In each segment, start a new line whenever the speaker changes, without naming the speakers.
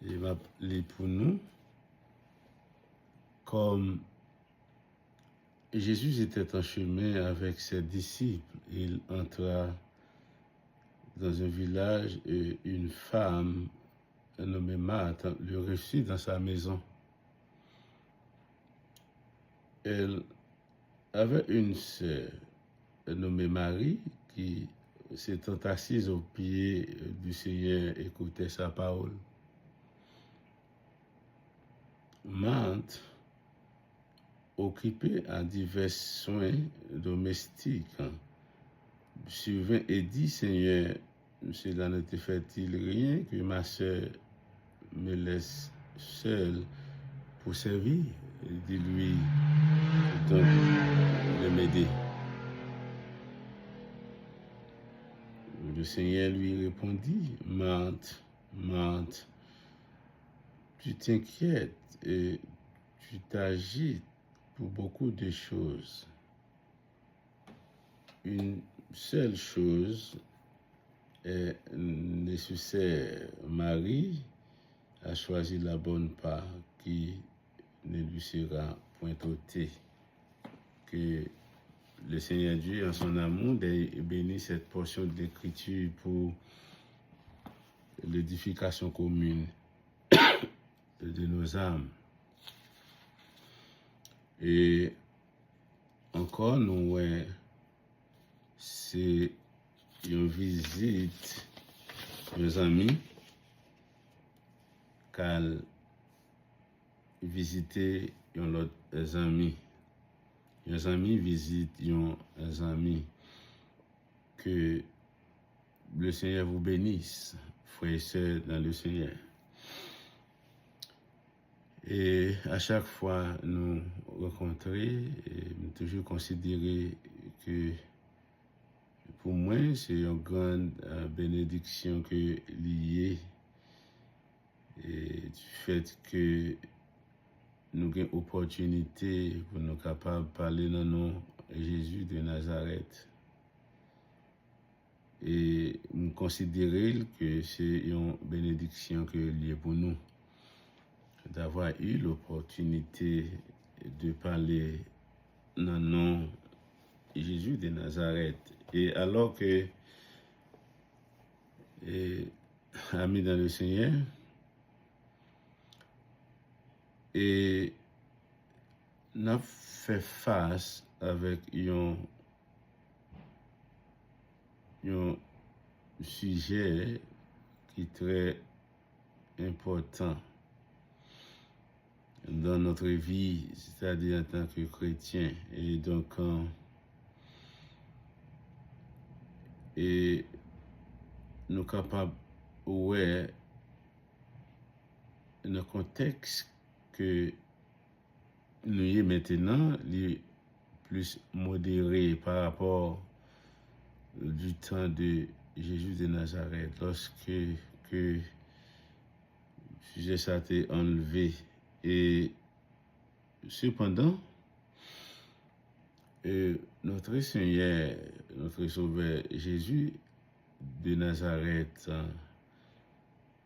il m'a appelé pour nous, comme Jésus était en chemin avec ses disciples. Il entra dans un village et une femme nommée Marthe le reçut dans sa maison. Elle avait une sœur nommée Marie qui s'étant assise aux pieds du Seigneur écoutait sa parole. Marthe, occupée à divers soins domestiques, survint et dit, Seigneur, cela ne te fait-il rien que ma sœur me laisse seule pour servir? Dis-lui donc de m'aider. Le Seigneur lui répondit, Marthe, Marthe, tu t'inquiètes et tu t'agites pour beaucoup de choses. Une seule chose est nécessaire. Marie a choisi la bonne part qui ne lui sera point ôtée. Que le Seigneur Dieu, en son amour, bénisse cette portion d'écriture pour l'édification commune de nos âmes. Et encore, nous, c'est une visite nos amis qu'elle visiter leurs amis. Les amis visitent les amis. Que le Seigneur vous bénisse, frères et sœurs dans le Seigneur. Et à chaque fois nous rencontrer, nous toujours considérer que pour moi, c'est une grande bénédiction que liée et du fait que nous avons l'opportunité pour nous capables de parler dans le nom de Jésus de Nazareth. Et nous considérons que c'est une bénédiction que liée pour nous d'avoir eu l'opportunité de parler dans le nom de Jésus de Nazareth. Et alors que, amis dans le Seigneur, et nous fait face avec un sujet qui est très important dans notre vie, c'est-à-dire en tant que chrétien. Et donc, et nous sommes capables, dans le contexte que nous y maintenant, les plus modéré par rapport du temps de Jésus de Nazareth, lorsque le sujet ça a été enlevé. Et cependant, notre Seigneur, notre Sauveur Jésus de Nazareth,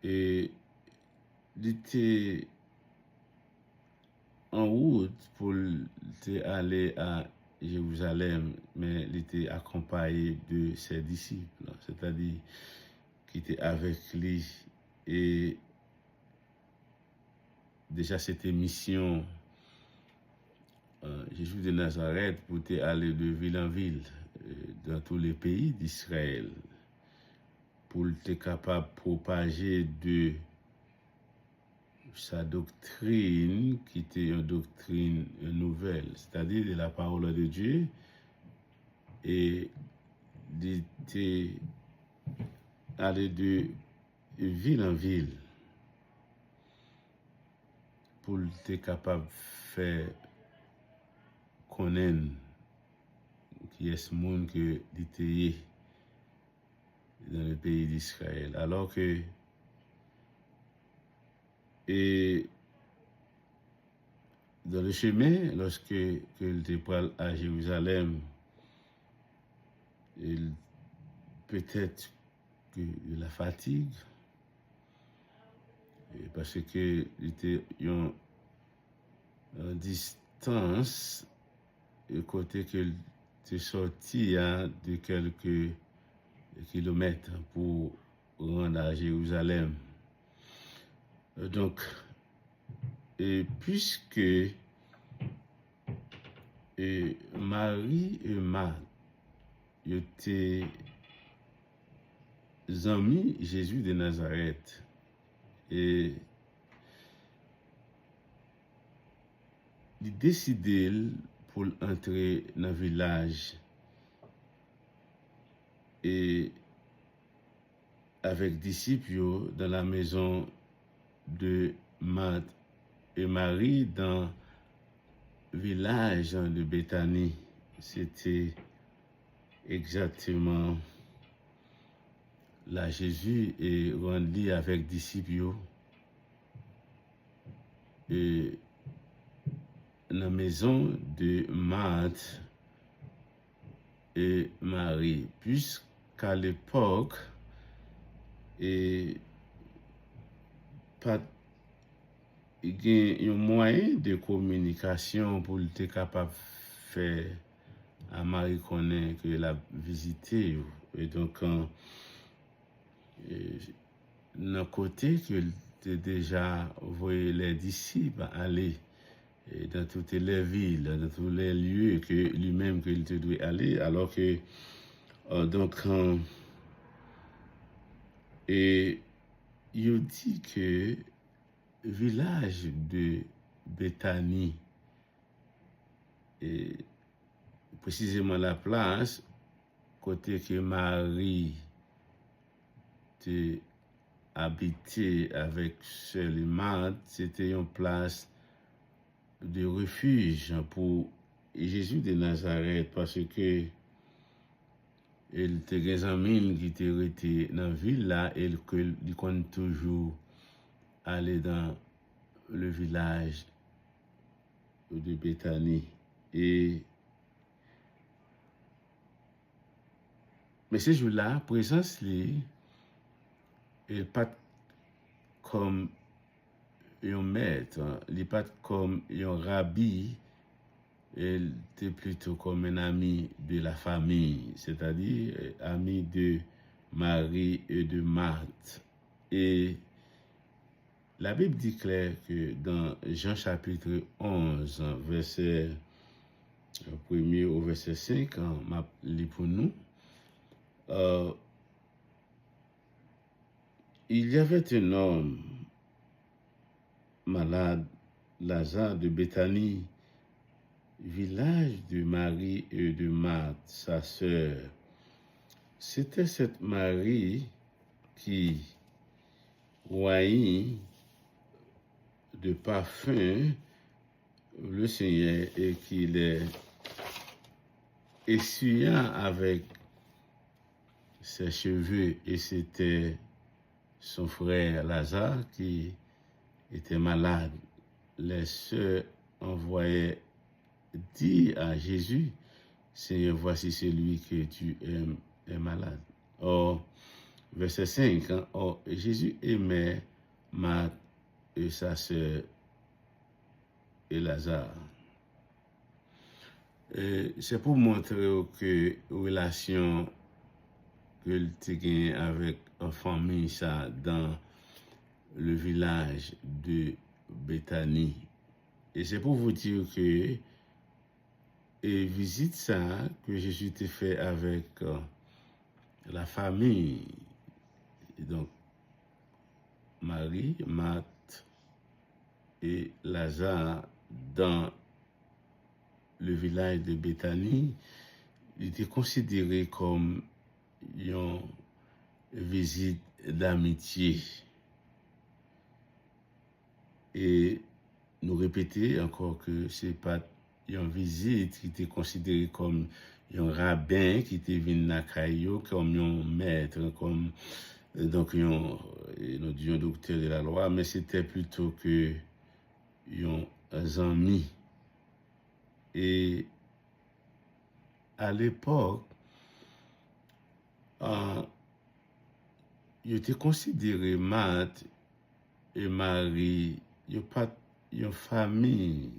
et il était en route pour aller à Jérusalem, mais il était accompagné de ses disciples, c'est-à-dire qui étaient avec lui. Et déjà cette mission, Jésus de Nazareth, pour aller de ville en ville, dans tous les pays d'Israël, pour être capable de propager de sa doctrine, qui était une doctrine nouvelle, c'est-à-dire de la parole de Dieu, et d'être aller de ville en ville, pour être capable de faire connaître qui est ce monde que était dans le pays d'Israël. Alors que et dans le chemin, lorsque il était à Jérusalem, peut-être que la fatigue, parce que il était en distance, côté que tu sorti de quelques kilomètres pour rendre à Jérusalem. Donc, puisque Marie et Marthe étaient amis Jésus de Nazareth, et il décidait pour entrer dans le village et avec disciples dans la maison de Marthe et Marie dans le village de Béthanie. C'était exactement là Jésus est rendu avec disciples et dans la maison de Marthe et Marie, puisqu'à l'époque, et pas un moyen de communication pour être capable de faire à Marie connaître que la visité. Et donc, d'un côté, que déjà voyé les disciples aller dans toutes les villes, dans tous les lieux que lui-même qu'il te doit aller, alors que donc et il dit que village de Béthanie, et précisément la place côté que Marie te habité avec seul Marthe, c'était une place de refuge pour Jésus de Nazareth, parce que il était des amis qui étaient restés dans la ville là et qu'il compte toujours aller dans le village de Béthanie. Mais ce jour-là, présence il pas comme un maître, il pas comme un rabbi, il était plutôt comme un ami de la famille, c'est-à-dire ami de Marie et de Marthe. Et la Bible dit clair que dans Jean chapitre 11, verset 1er au verset 5, m'a lu pour nous, il y avait un homme malade, Lazare de Béthanie, village de Marie et de Marthe, sa sœur. C'était cette Marie qui voyait de parfum le Seigneur et qui les essuya avec ses cheveux, et c'était son frère Lazare qui était malade. Les sœurs envoyaient dire à Jésus: Seigneur, voici celui que tu aimes est malade. Or, verset 5, or Jésus aimait Marthe et sa sœur et Lazare. C'est pour montrer que la relation que tu gagne avec une famille ça dans le village de Béthanie. Et c'est pour vous dire que visite ça que Jésus t'a fait avec la famille, et donc Marie, Marthe et Lazare dans le village de Béthanie, il était considéré comme une visite d'amitié. Et nous répéter encore que ce n'est pas une visite qui était considérée comme un rabbin qui était venu à Caillou, comme un maître, comme donc un docteur de la loi, mais c'était plutôt que un ami. Et à l'époque, il était considéré Marthe et Marie, il n'y a pas une famille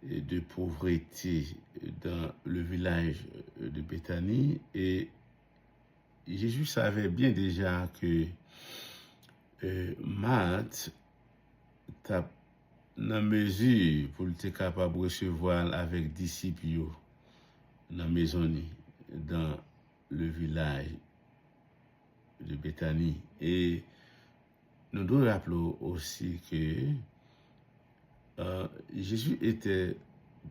de pauvreté dans le village de Béthanie. Et Jésus savait bien déjà que Marthe t'a dans mesure pour être capable de recevoir avec disciples dans la maison, dans le village de Béthanie. Et nous devons rappeler aussi que Jésus était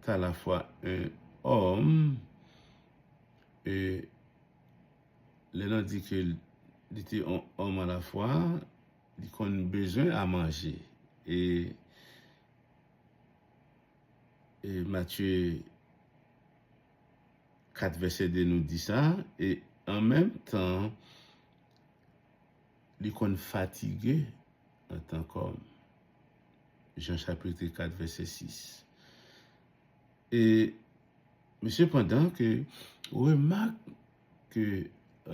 à la fois un homme et l'on dit qu'il était un homme à la fois, il a besoin à manger. Et Matthieu 4, verset 2 nous dit ça. Et en même temps, il est fatigué en tant qu'homme. Jean chapitre 4, verset 6. Mais cependant, que remarque que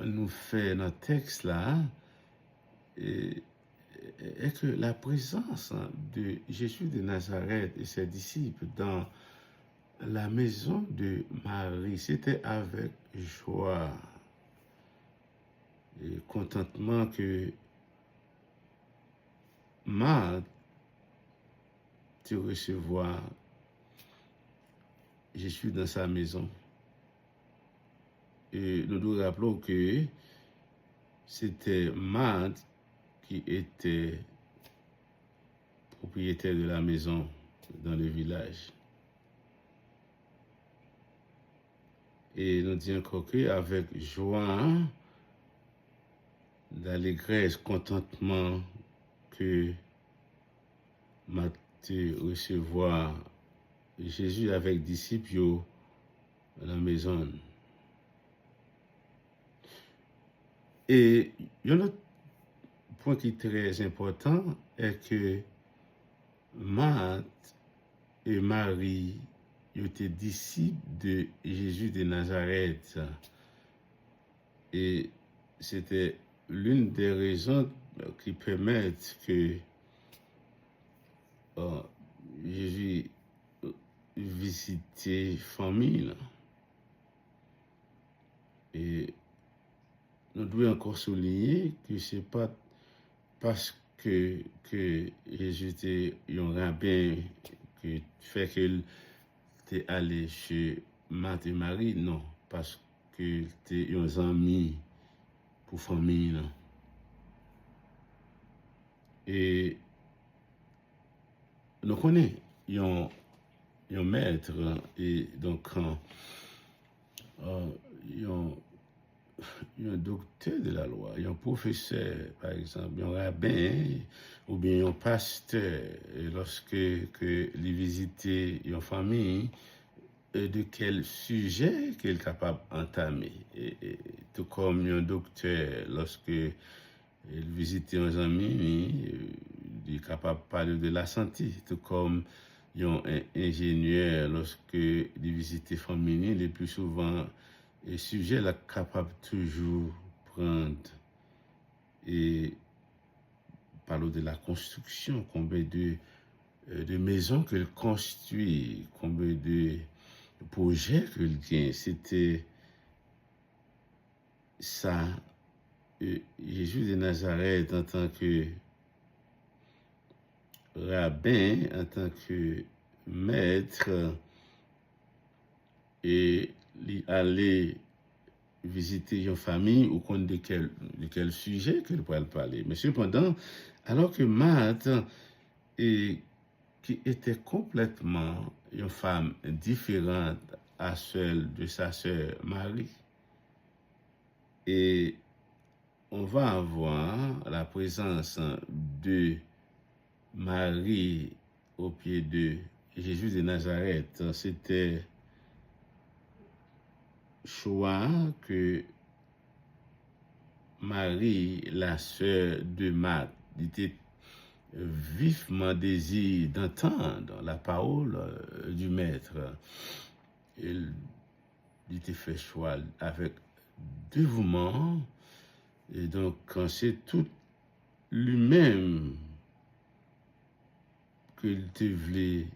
nous fait dans le texte là, est que la présence de Jésus de Nazareth et ses disciples dans la maison de Marie, c'était avec joie et contentement que Marthe te recevoir Jésus dans sa maison. Et nous nous rappelons que c'était Marthe qui était propriétaire de la maison dans le village. Et nous disons encore qu'avec joie, d'allégresse, contentement que Matthieu recevoir Jésus avec disciples dans la maison. Et il y a un autre point qui est très important, est que Marthe et Marie étaient disciples de Jésus de Nazareth. Et c'était l'une des raisons qui permettent que Jésus visitait famille. Et nous devons encore souligner que ce n'est pas parce que Jésus était un rabbin que fait qu'il était allé chez Marthe et Marie, non, parce qu'il était un ami pour famille. Non. Et nous connaissons un maître, et donc un docteur de la loi, un professeur, par exemple, un rabbin, ou bien un pasteur, lorsque il visitait une famille, de quel sujet qu'il est capable d'entamer. Tout comme un docteur, lorsque il visitait un ami, il est capable de parler de la santé. Tout comme un ingénieur, lorsque il visitait une famille, le plus souvent, le sujet est capable toujours prendre et parler de la construction, combien de maisons qu'il construit, combien de projets qu'il gagne. C'était ça, Jésus de Nazareth en tant que rabbin, en tant que maître, et il allait visiter une famille ou compte de quel sujet qu'il pourrait parler. Mais cependant, alors que Marthe, qui était complètement une femme différente à celle de sa sœur Marie, et on va avoir la présence de Marie au pied de Jésus de Nazareth. C'était choix que Marie, la sœur de Marthe, était vivement désir d'entendre la parole du Maître. Il était fait choix avec dévouement, et donc quand c'est tout lui-même qu'il te voulait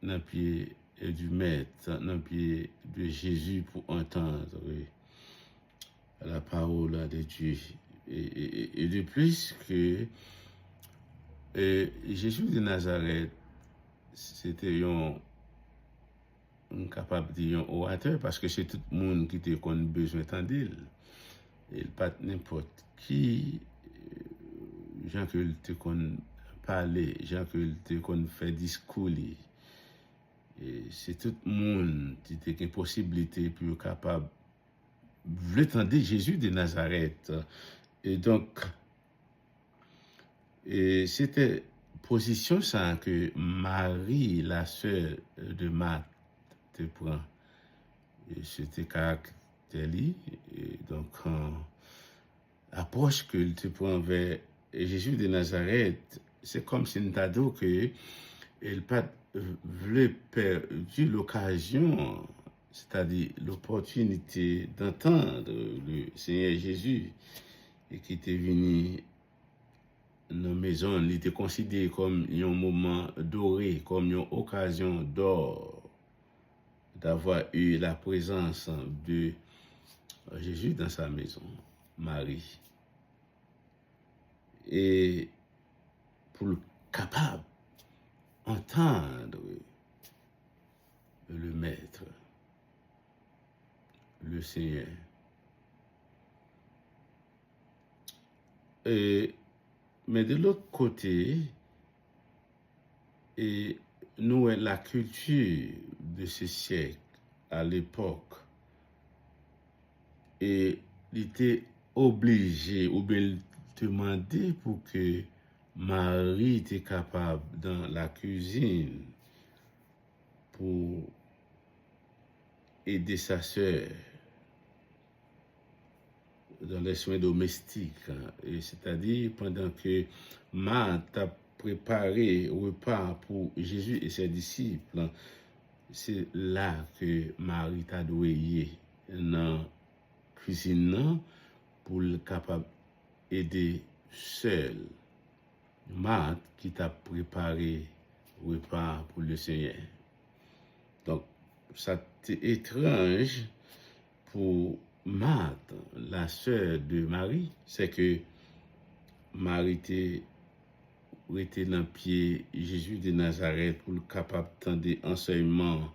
dans le pied du maître, dans le pied de Jésus pour entendre la parole de Dieu. Et de plus que Jésus de Nazareth, c'était un capable de dire un orateur parce que c'est tout le monde qui a besoin d'entendre. Et pas n'importe qui, gens que te qu'on parler, gens que te qu'on fait discours. Et c'est tout le monde qui a une possibilité pour capable de entendre Jésus de Nazareth. Et donc, et c'était position ça que Marie, la sœur de Marthe, te prend. Et c'était caractère. Et donc, approche que te prend vers Jésus de Nazareth, c'est comme si nous avons dit que il pas voulait perdre l'occasion, c'est-à-dire l'opportunité d'entendre le Seigneur Jésus et qui était venu dans la maison, il était considéré comme un moment doré, comme une occasion d'or d'avoir eu la présence de Jésus dans sa maison, Marie. Et pour le capable entendre le Maître, le Seigneur. Mais de l'autre côté, nous, la culture de ce siècle, à l'époque, et il était obligé ou bien demandé pour que Marie était capable dans la cuisine pour aider sa sœur dans les soins domestiques. Et c'est-à-dire pendant que Marthe a préparé le repas pour Jésus et ses disciples, c'est là que Marie t'a doué dans la cuisine pour le capable aider seul. Marthe qui t'a préparé le repas pour le Seigneur. Donc, ça c'est étrange pour Marthe, la sœur de Marie, c'est que Marie était dans le pied Jésus de Nazareth pour le capable d'entendre enseignement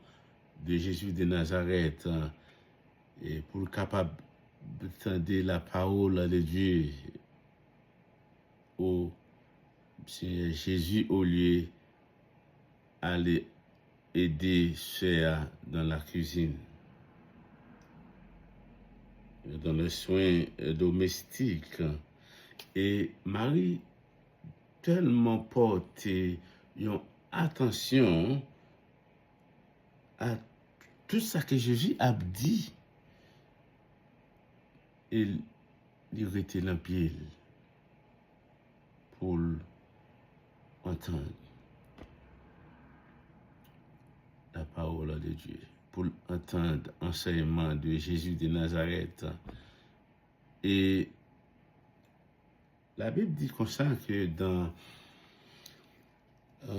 de Jésus de Nazareth et pour le capable d'entendre la parole de Dieu au Seigneur Jésus au lieu d'aller aider sœur dans la cuisine, dans les soins domestiques. Et Marie tellement porté une attention à tout ça que Jésus a dit. Il était dans le pied pour entendre la parole de Dieu, pour entendre l'enseignement de Jésus de Nazareth. Et la Bible dit comme ça que dans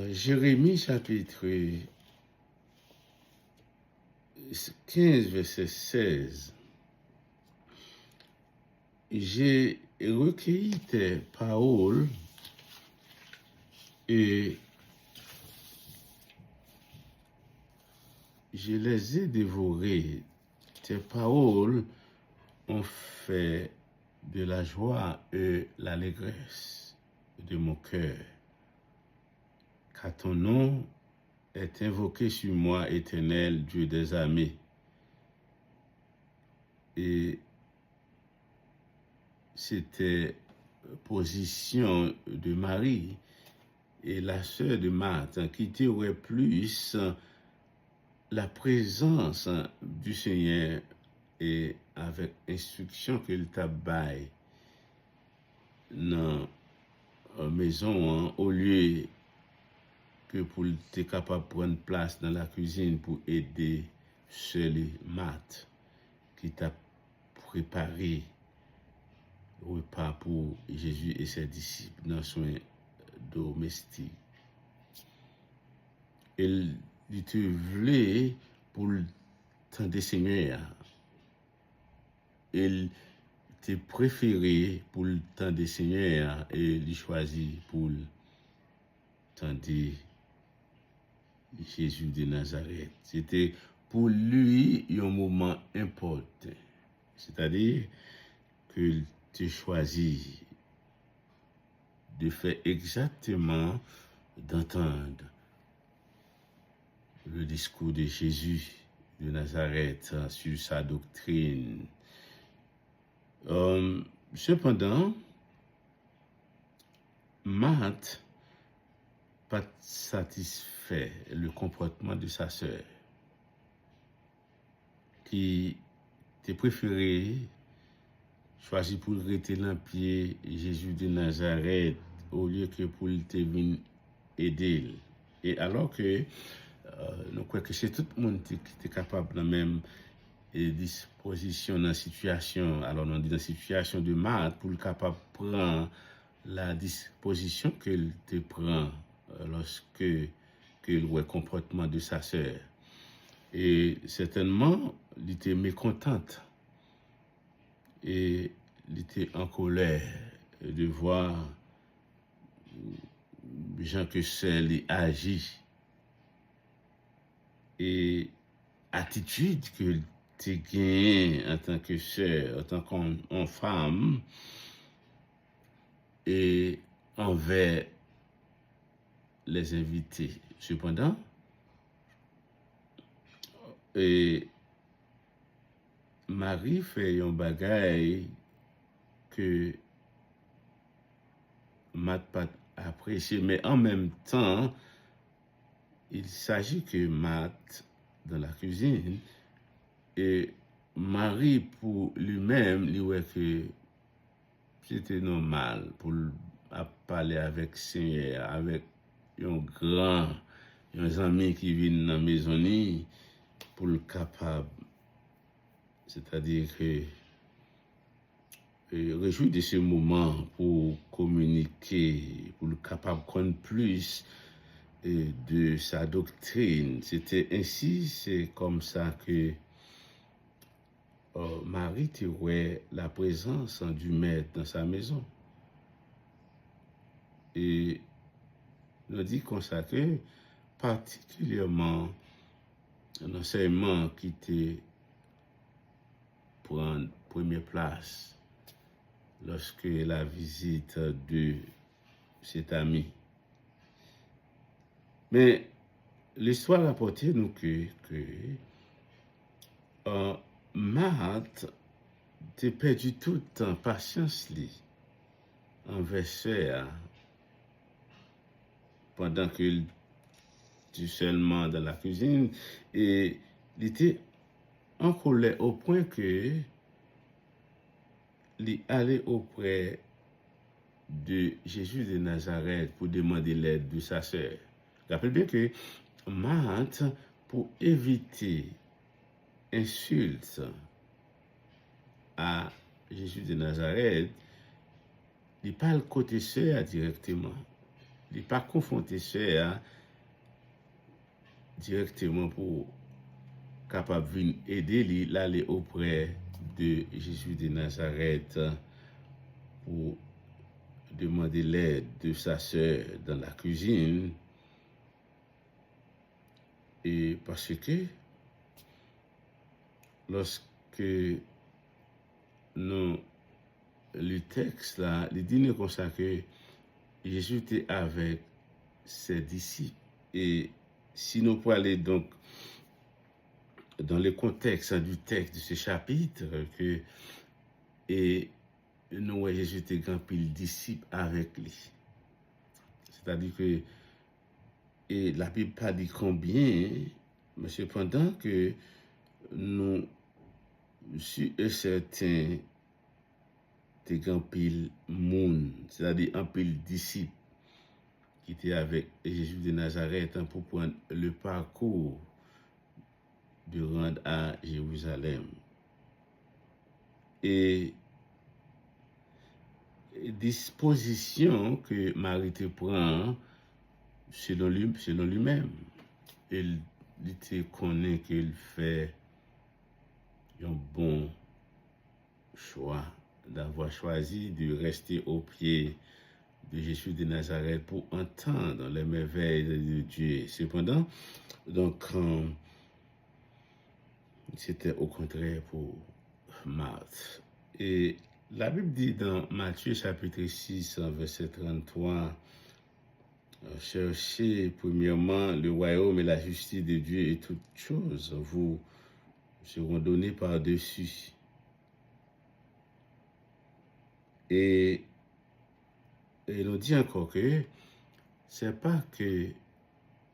Jérémie chapitre 15, verset 16, j'ai recueilli tes paroles et je les ai dévorées. Tes paroles ont fait de la joie et l'allégresse de mon cœur. Car ton nom est invoqué sur moi, Éternel, Dieu des armées. Et c'était position de Marie et la sœur de Marthe qui tiraient plus la présence du Seigneur et avec instruction qu'il t'a baillé dans la maison au lieu que pour être capable de prendre place dans la cuisine pour aider seul Marthe qui t'a préparé le repas pour Jésus et ses disciples dans soins domestiques. il te voulait pour le temps des Seigneurs. Il te préféré pour le temps des Seigneurs et il choisi pour le temps de Jésus de Nazareth. C'était pour lui un moment important. C'est-à-dire qu'il te choisit de faire exactement d'entendre le discours de Jésus de Nazareth sur sa doctrine. Cependant, Marthe pas satisfait le comportement de sa sœur, qui te préféré choisir pour rester dans pied Jésus de Nazareth au lieu que pour te venir aider. Et alors que nous croyons que c'est tout le monde qui est capable de même disposition dans la situation, alors on dit dans la situation de Marthe, pour le capable de prendre la disposition qu'il te prend lorsque qu'il voit le comportement de sa sœur. Et certainement, il était mécontente et il était en colère de voir Jean que celle agit et attitude que tu gagnes en tant que sœur, en tant qu'en femme et envers les invités. Cependant, et Marie fait un bagage que Marthe pas apprécié, mais en même temps, il s'agit que Marthe, dans la cuisine, et Marie, pour lui-même, lui voit que c'était normal pour parler avec Seigneur, avec un ami qui vient dans la maison, pour le capable, c'est-à-dire que réjouir de ce moment pour communiquer, pour le capable de connaître plus de sa doctrine. C'était ainsi, c'est comme ça que Marie tirait la présence du maître dans sa maison. Et nous dit comme ça que particulièrement un enseignement qui était prendre première place lorsque la visite de cet ami. Mais l'histoire rapporte nous que Marthe a perdu toute patience envers sœur pendant qu'il était seulement dans la cuisine et il était en colère au point que il allait auprès de Jésus de Nazareth pour demander l'aide de sa sœur. Rappelez bien que Marthe, pour éviter insulte à Jésus de Nazareth, il parle côté sœur directement. Il n'est pas confronté sœur directement pour capable de venir aider l'aller auprès de Jésus de Nazareth pour demander l'aide de sa sœur dans la cuisine. Et parce que lorsque nous le texte là, il dit comme ça que Jésus était avec ses disciples. Et si nous pouvons aller donc dans le contexte du texte de ce chapitre, que et nous voyons Jésus était grand pile disciples avec lui. C'est-à-dire que et la Bible pas dit combien, mais cependant que nous sur un certain des grand pile monde, c'est-à-dire un pile disciples qui était avec Jésus de Nazareth pour prendre le parcours de rendre à Jérusalem. Et disposition que Marie te prend selon lui-même. il était connaît qu'il fait un bon choix d'avoir choisi de rester au pied de Jésus de Nazareth pour entendre les merveilles de Dieu. Cependant, donc, c'était au contraire pour Marthe. Et la Bible dit dans Matthieu chapitre 6, verset 33, cherchez premièrement le royaume et la justice de Dieu et toutes choses vous seront données par-dessus. Et il nous dit encore que c'est pas que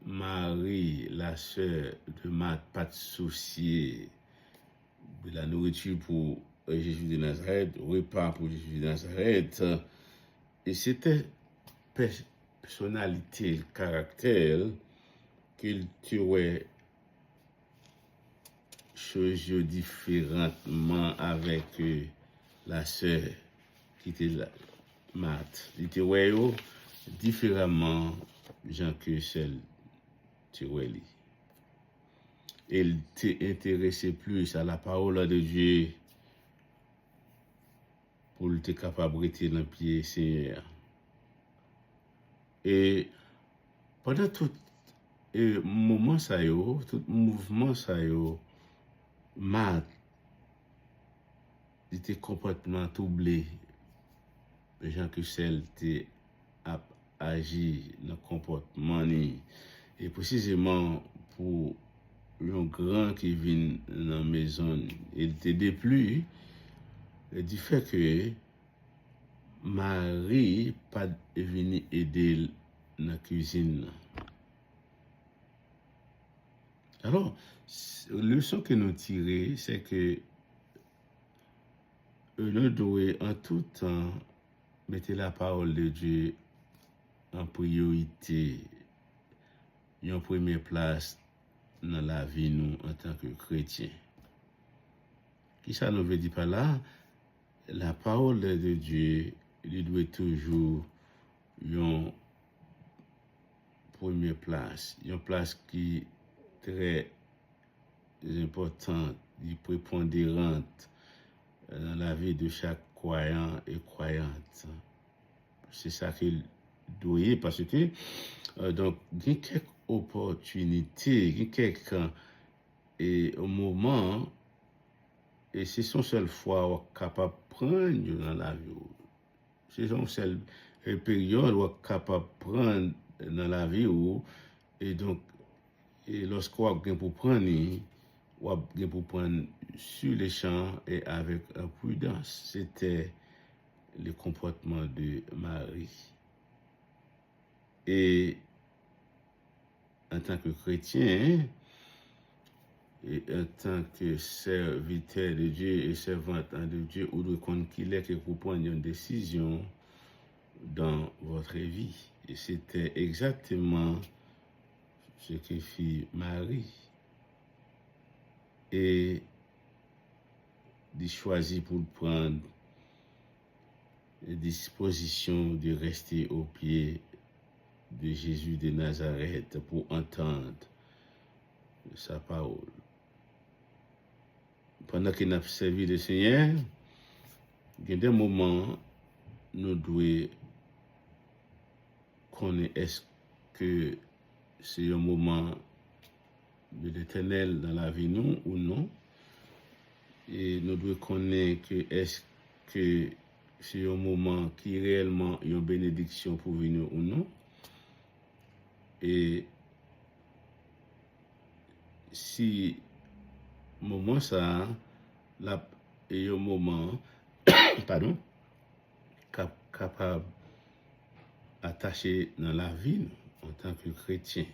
Marie, la sœur de Marthe, pas de soucier de la nourriture pour Jésus de Nazareth, repas pour Jésus de Nazareth. Et c'était personnalité, le caractère qu'il tuait choses différemment avec la sœur qui était là, Marthe. Il tuait différemment gens que celle tuait. Il t'intéressait plus à la parole de Dieu pour être capable de rester dans le pied Seigneur. Et pendant tout moment ça yo, tout mouvement ça yo, Marthe était complètement troublé. Les gens que celle t'est agi dans le comportement et précisément pour un grand qui vient dans la maison, il était déplu du fait que Marie pas venue aider dans la cuisine. Alors, la leçon que nous tirons, c'est que nous devons en tout temps mettre la parole de Dieu en priorité, en première place dans la vie nous en tant que chrétiens. Qui ça nous veut dire par là? La parole de Dieu, il doit toujours en première place, une place qui est très importante, prépondérante dans la vie de chaque croyant et croyante. C'est ça qu'il doit y, parce que donc il y a quelques opportunités, il y a quelques moments, et c'est son seule fois capable de prendre dans la vie. C'est son seule période où capable de prendre dans la vie. Et donc, lorsqu'on a pour prendre, on a pour prendre sur les champs et avec prudence. C'était le comportement de Marie. Et en tant que chrétien, et en tant que serviteur de Dieu et servante de Dieu, vous devez comprendre qu'il est que vous preniez une décision dans votre vie. Et c'était exactement ce que fit Marie. Et de choisir pour prendre disposition de rester au pied de Jésus de Nazareth pour entendre sa parole. Pendant qu'il a servi le Seigneur, il y a des moments nous devons connaître est-ce que c'est un moment de l'Éternel dans la vie nous ou non. Et nous devons connaître que est-ce que c'est un moment qui réellement est une bénédiction pour nous ou non. Et si moment ça, là, est un moment, pardon, capable attaché dans la vie nous, en tant que chrétien.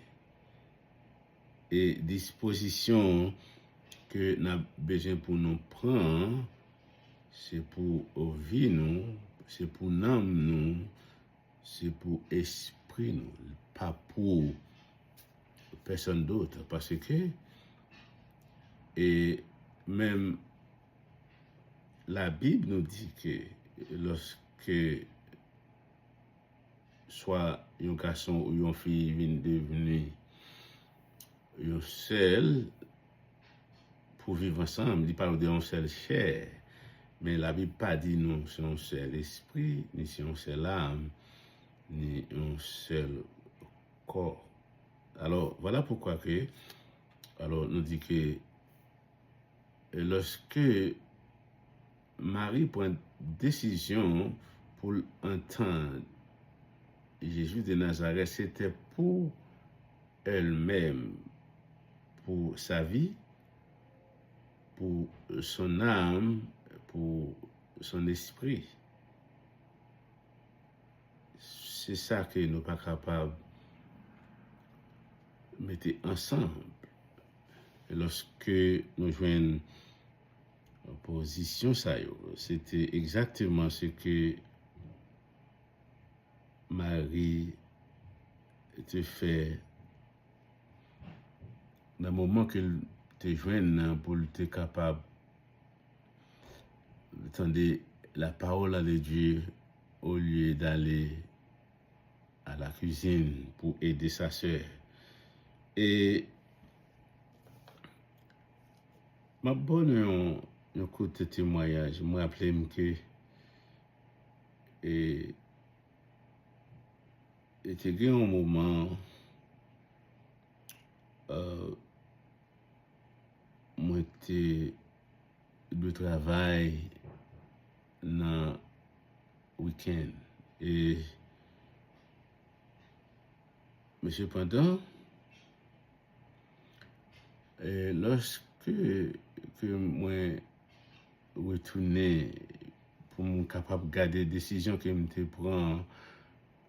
Et disposition que nous avons besoin pour nous prendre, c'est pour vie nous, c'est pour l'âme nous, c'est pour esprit nous, pas pour personne d'autre. Parce que, et même la Bible nous dit que lorsque soit un garçon ou une fille vient devenir un seul pour vivre ensemble. Il parle d'un seul chair. Mais la Bible pas dit non, c'est un seul esprit, ni c'est un seul âme, ni un seul corps. Alors, voilà pourquoi que, alors, nous dit que lorsque Marie prend une décision pour entendre Jésus de Nazareth, c'était pour elle-même, pour sa vie, pour son âme, pour son esprit. C'est ça que nous ne sommes pas capables de mettre ensemble. Et lorsque nous joignons en position, c'était exactement ce que Marie te fait dans le moment qu'elle te joigne pour être capable d'entendre la parole de Dieu au lieu d'aller à la cuisine pour aider sa soeur. Et ma bonne un court témoignage, je me rappelle que et était un moment moi était de travail dans week-end et mais cependant lorsque que moi retourner pour me capable garder décision que me te prend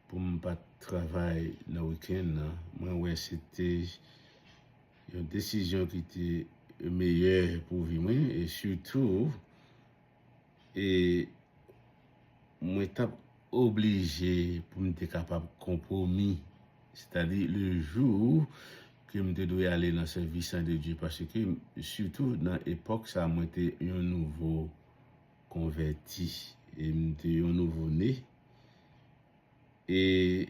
pour me pas travailler le week-end moi ouais c'était une décision qui était meilleure pour vivre et surtout et moi t'ai obligé pour me être capable compromis, c'est-à-dire le jour que je dois aller dans le service de Dieu parce que surtout dans l'époque ça moi était un nouveau converti et j'étais un nouveau né et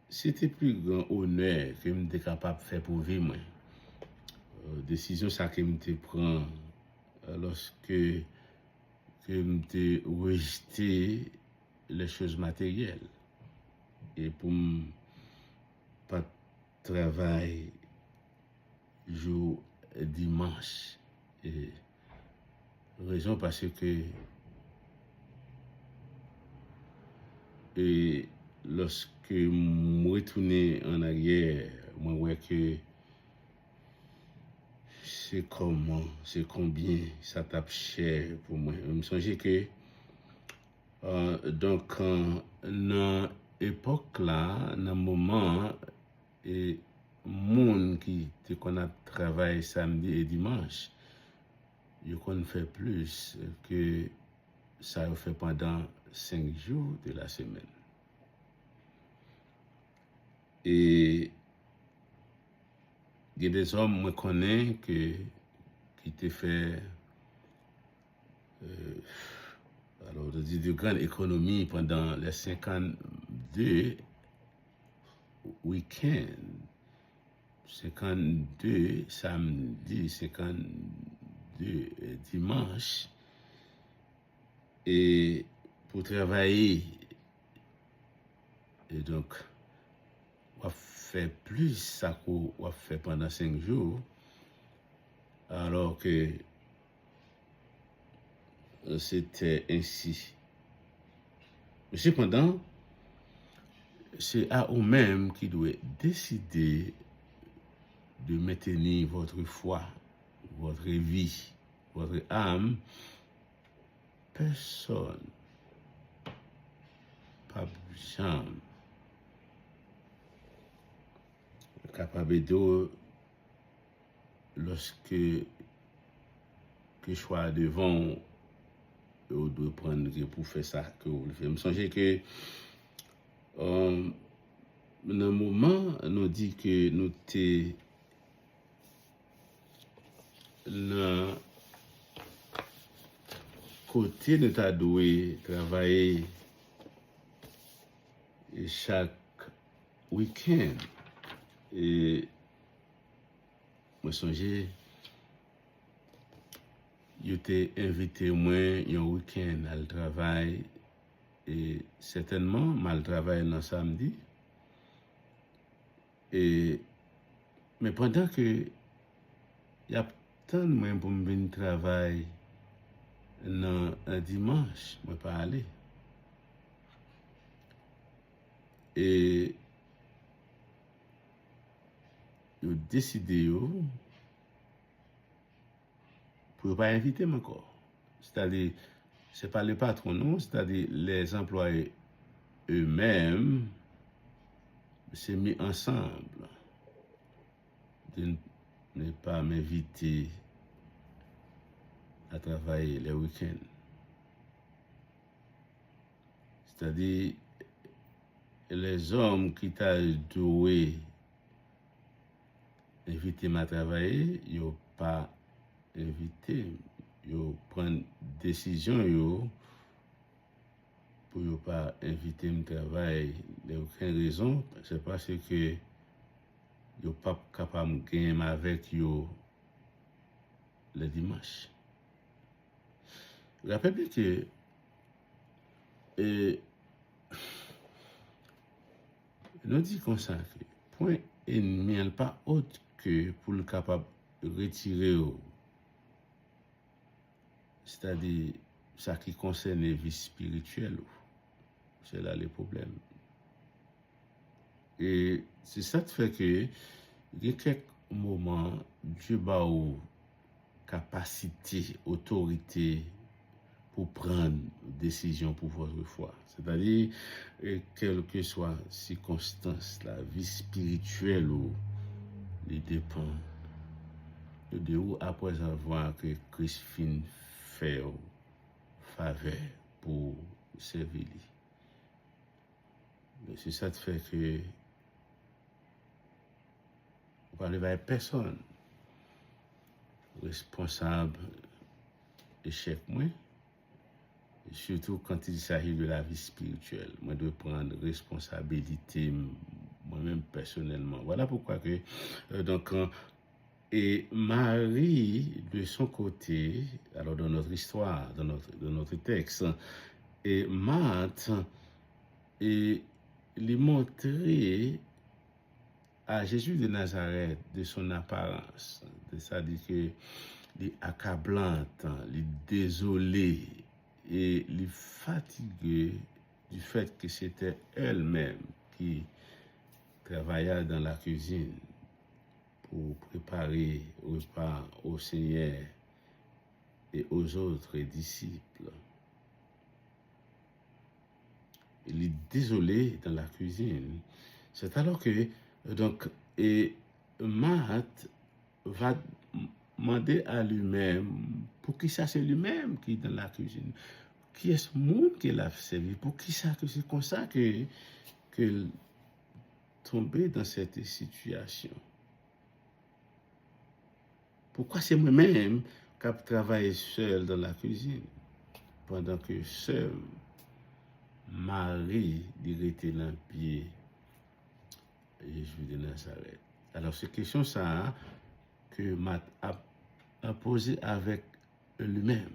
c'était plus grand honneur que j'étais capable de faire pour vivre. Décision ça que je prends lorsque que je rejeté les choses matérielles et pour pas travailler jour et dimanche et raison parce que et lorsque je retourné en arrière moi vois que c'est comment, c'est combien ça tape cher pour moi. Je me songeais que donc dans l'époque là, dans le moment et monde qui te connaît travail samedi et dimanche, je connais faire plus que ça fait pendant 5 jours de la semaine. Et il y a des hommes que je connais qui te fait alors de grande économie pendant les 52 week-ends, 52 samedi, 52 dimanche, et pour travailler, et donc, on fait plus ça qu'on fait pendant 5 jours, alors que c'était ainsi. Mais cependant, c'est à vous-même qui doit décider de maintenir votre foi, votre vie, votre âme. Personne, pas jamais, capable de lorsque que soit devant vous devez prendre pour faire ça que vous le faites. Je me souviens que dans un moment nous dit que nous t'es dans côté de ta doué travailler chaque week-end et moi songe, yo te invité moi un week-end à le travail et certainement mal travail dans samedi et mais pendant que y a tant de moi pour me venir travail dans un dimanche, moi pas aller. Et yo décidé pour pas inviter encore. C'est-à-dire, c'est pas le patron, non, c'est-à-dire les employés eux-mêmes s'est mis ensemble de ne pas m'inviter à travailler les week-ends. C'est-à-dire, les hommes qui t'a doué inviter à travailler, ils n'ont pas invité, ils prennent décision pour ne pas inviter à travailler. Il n'y a aucune raison, c'est parce que ils ne sont pas capables de gagner avec eux le dimanche. Rappelez que nous dit comme ça que point ennemi n'est pas autre que pour le capable de retirer, c'est-à-dire ça qui concerne la vie spirituelle. C'est là le problème. Et c'est ça qui fait que il y a quelques moments Dieu a une capacité, autorité pour prendre décision pour votre foi. C'est-à-dire, quelle que soit la circonstance, la vie spirituelle ou les dépend de où après avoir que Christ fin fait faveur pour servir. C'est ça qui fait que on ne va personne responsable échec moi. Surtout quand il s'agit de la vie spirituelle. Moi, je dois prendre responsabilité moi-même personnellement. Voilà pourquoi que, et Marie, de son côté, alors dans notre histoire, dans notre texte, et Marthe, et lui montrer à Jésus de Nazareth de son apparence, c'est-à-dire que les accablantes, les désolés, et les fatigués du fait que c'était elle-même qui travaillait dans la cuisine pour préparer le repas au Seigneur et aux autres disciples. Il est désolé dans la cuisine. C'est alors que et Marthe va demander à lui-même pour qui ça c'est lui-même qui est dans la cuisine. Qui est ce monde qui l'a servi? Pour qui ça que c'est comme ça que tomber dans cette situation? Pourquoi c'est moi-même qui travaille seul dans la cuisine pendant que seul Marie était dans le pied Jésus de Nazareth? Alors c'est question ça que Matt a posé avec lui-même.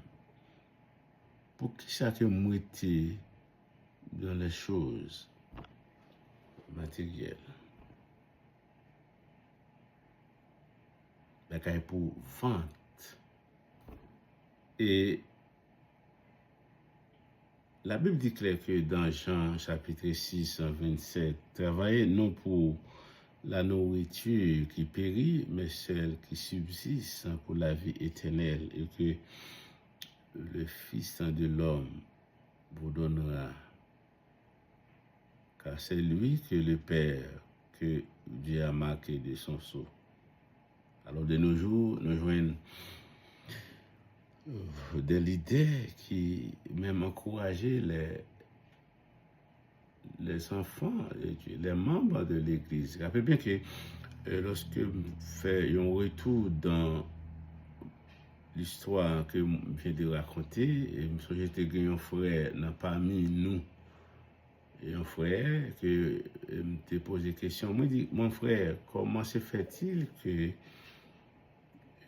Pour qui ça que moi été dans les choses matérielles? Bagaille pour vente. Et la Bible dit clair que dans Jean chapitre 6, 27, travaillez non pour la nourriture qui périt, mais celle qui subsiste pour la vie éternelle, et que le Fils de l'homme vous donnera. Car c'est lui que le Père, que Dieu a marqué de son sceau. Alors de nos jours, nous joignons des leaders qui même encourageaient les enfants, les membres de l'Église. Rappelez bien que lorsque je fais un retour dans l'histoire que je viens de raconter, et j'étais un frère parmi nous, et un frère que me posé question. Moi dit, mon frère, comment se fait-il que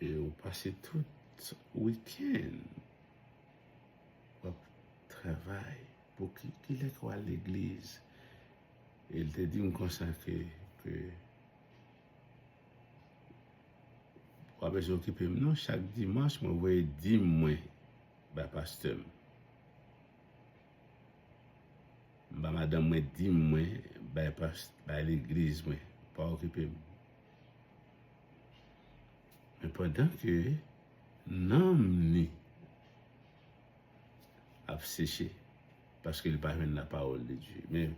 et on passait tout week-end au travail pour qu'il est quoi à l'église. Et il te dit comme ça que pour besoin occuper non chaque dimanche moi voyais 10 mois bah pasteur bah madame moi 10 mois bah l'église moi pas occuper. Mais pendant que non ni a séché parce qu'il pas la parole de Dieu mais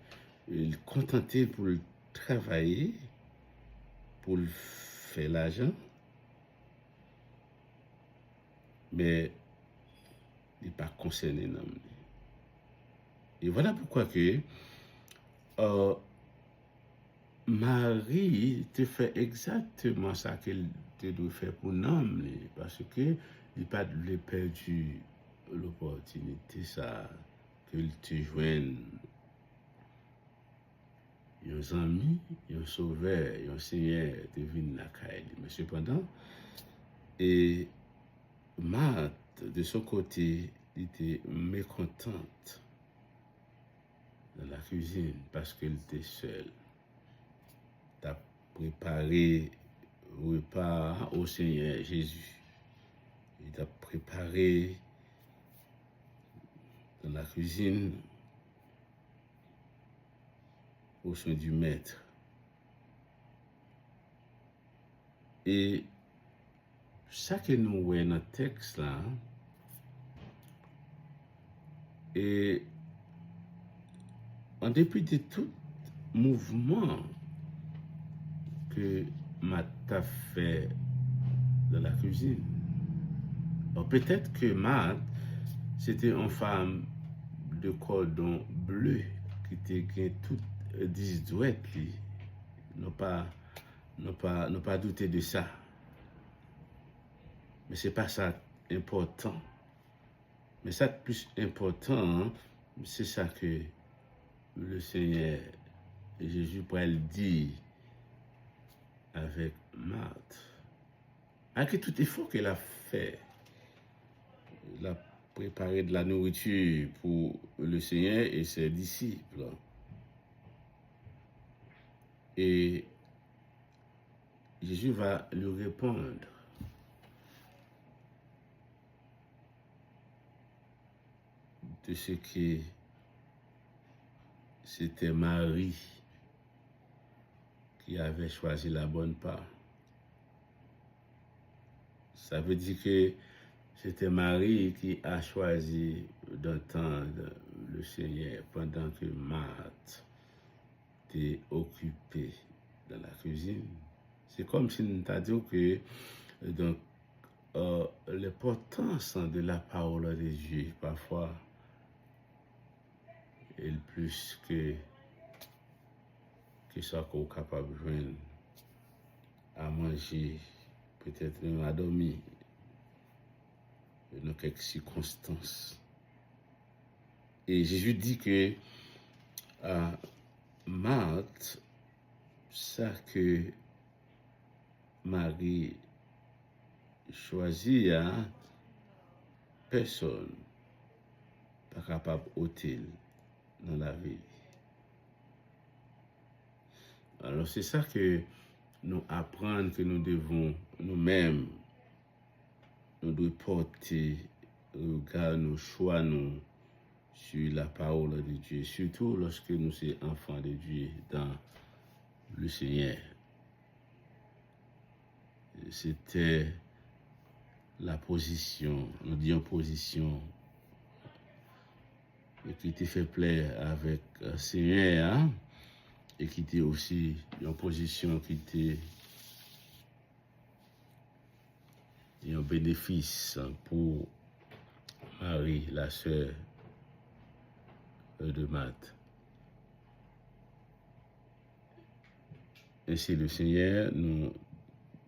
il contenté pour travailler pour faire l'argent mais il n'est pas concerné non. Et voilà pourquoi que Marie te fait exactement ça qu'elle te doit faire pour l'homme parce que il n'a pas perdu l'opportunité ça qu'il te joigne un ami, un sauveur, un seigneur te vient la caille. Mais cependant, et Marthe, de son côté, était mécontente dans la cuisine parce qu'elle était seule. Tu as préparé le repas au Seigneur Jésus. Il t'a préparé dans la cuisine au sein du maître. Et ça que nous voyons dans le texte là, et en dépit de tout mouvement que Marthe a fait dans la cuisine, peut-être que Marthe, c'était une femme de cordon bleu qui était toute 10 douettes. N'a pas douté de ça. Mais c'est pas ça important. Mais ça plus important, c'est ça que le Seigneur Jésus pourrait le dire avec Marthe. Avec tout effort qu'elle a fait, elle a préparé de la nourriture pour le Seigneur et ses disciples. Et Jésus va lui répondre. De ce que c'était Marie qui avait choisi la bonne part. Ça veut dire que c'était Marie qui a choisi d'entendre le Seigneur pendant que Marthe était occupée dans la cuisine. C'est comme si nous t'avions dit que donc, l'importance de la parole de Dieu, parfois, est plus que ça qu'on est capable de joindre à manger, peut-être même à dormir, dans quelques circonstances. Et Jésus dit que Marthe, ça que Marie choisit, personne pas capable d'ôter dans la vie. Alors c'est ça que nous apprenons que nous devons nous-mêmes, nous devons porter regard, nos choix, nous, sur la parole de Dieu, surtout lorsque nous sommes enfants de Dieu dans le Seigneur. C'était la position, nous disons position, qui était fait plaisir avec le Seigneur, et qui était aussi une position qui était un bénéfice pour Marie, la sœur de Marthe. Ainsi, le Seigneur, nous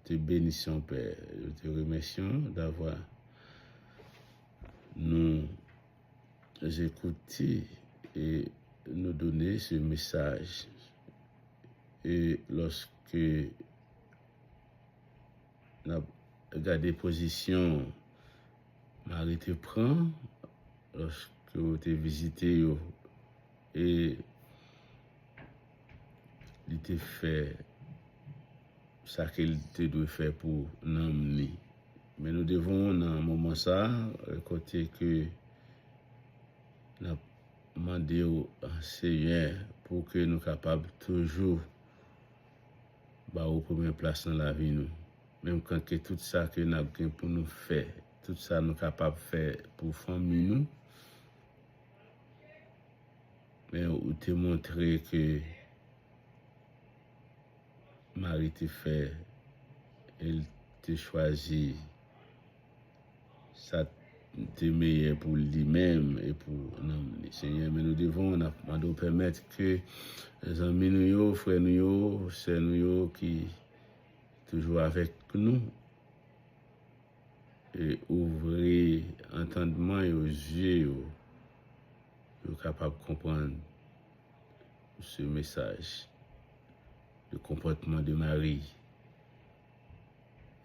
te bénissons, Père. Nous te remercions d'avoir nous écouté et nous donné ce message. Et lorsque nous regardez position Marie te prend lorsque vous te visité et il te fait ça qu'il te doit faire pour nous. Mais nous devons, dans un moment ça, côté que nous demander au Seigneur pour que nous soyons capables toujours de première place dans la vie. Nous. Même quand que tout ça que nous avons pour nous faire, tout ça nous sommes capables de faire pour famille nous. Mais on te montré que Marie te fait, elle te choisi, ça te meilleur pour lui-même et pour nous, Seigneur. Mais nous devons permettre que les amis nous, frères nous, sœurs nous, qui toujours avec nous, et ouvrir entendement et aux yeux, pour capable de comprendre ce message, le comportement de Marie,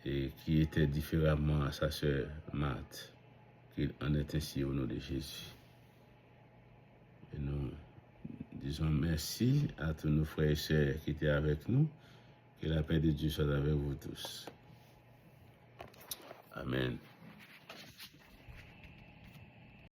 et qui était différemment à sa sœur Marthe, qu'il en est ainsi au nom de Jésus. Et nous disons merci à tous nos frères et sœurs qui étaient avec nous. Que la paix de Dieu soit avec vous tous. Amen.